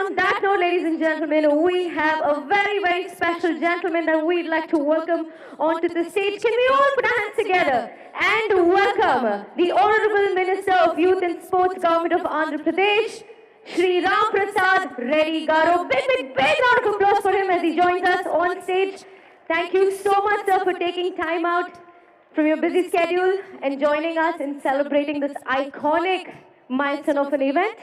on that note, ladies and gentlemen, we have a very, very special gentleman that we'd like to welcome onto the stage. Can we all put our hands together and welcome the Honorable Minister of Youth and Sports, Government of Andhra Pradesh, Shri Ram Prasad Reddy Garu. Big round of applause for him as he joins us on stage. Thank you so much, sir, for taking time out from your busy schedule and joining us in celebrating this iconic milestone of an event.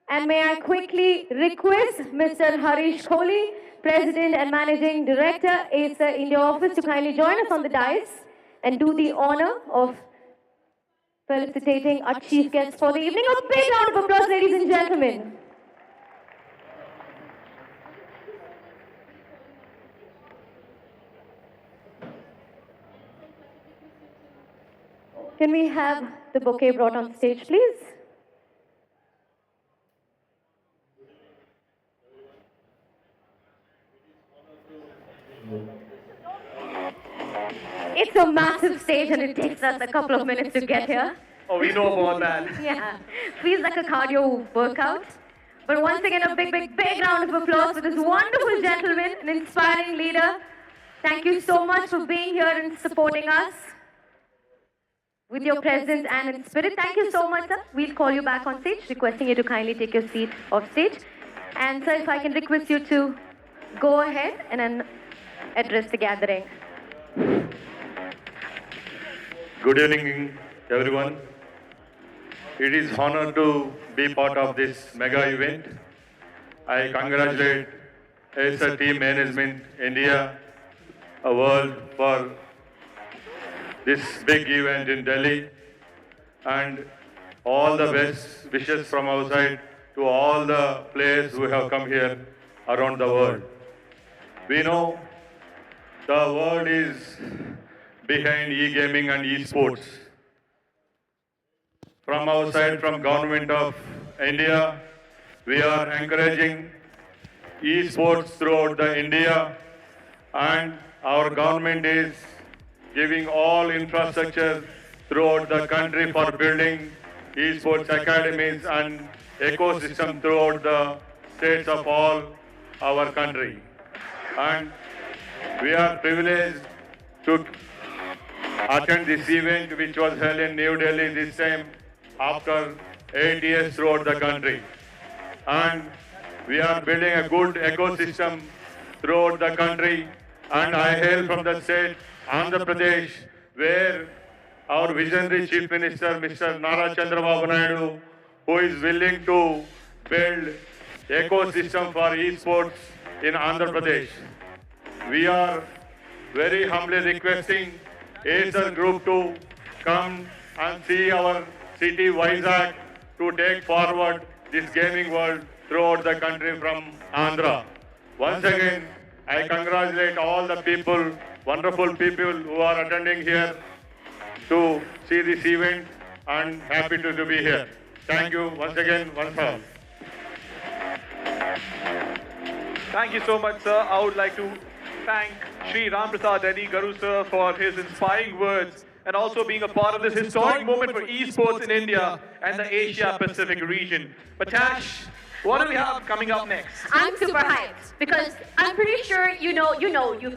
And may I quickly request Mr. Harish Kohli, President and Managing Director, Acer India Office, to kindly join us on the dais and do the honor of felicitating our chief guests for the evening. A big round of applause, ladies and gentlemen. Can we have the bouquet brought on stage, please? It's a massive stage and it takes us a couple of minutes to get here. Oh, we know about that. Yeah, feels like a cardio workout. But once again, a big round of applause for this wonderful gentleman, an inspiring leader. Thank you so much for being here and supporting us with your presence and in spirit. Thank you so much, sir. We'll call you back on stage, requesting you to kindly take your seat off stage. And sir, if I can request you to go ahead and then address the gathering. Good evening, everyone. It is honor to be part of this mega event. I congratulate Acer Team Management India, a world for this big event in Delhi, and all the best wishes from our side to all the players who have come here around the world. We know the world is behind e-gaming and e-sports. From our side, from Government of India, we are encouraging e-sports throughout the India, and our government is giving all infrastructure throughout the country for building e-sports academies and ecosystem throughout the states of all our country. And we are privileged to attend this event, which was held in New Delhi this time after 8 years throughout the country. And we are building a good ecosystem throughout the country. And I hail from the state Andhra Pradesh, where our visionary Chief Minister, Mr. Nara Chandrababu Naidu, who is willing to build ecosystem for esports in Andhra Pradesh. We are very humbly requesting Acer Group to come and see our city Vizag to take forward this gaming world throughout the country from Andhra. Once again, I congratulate all the people, wonderful people who are attending here to see this event, and happy to be here. Thank you once again, once all. Thank you so much, sir. I would like to thank Shri Ram Prasad Reddy Garu, sir, for his inspiring words and also being a part of this historic moment for esports in India and the Asia Pacific region. But Tash, what do we have coming up next? I'm super hyped because I'm pretty sure you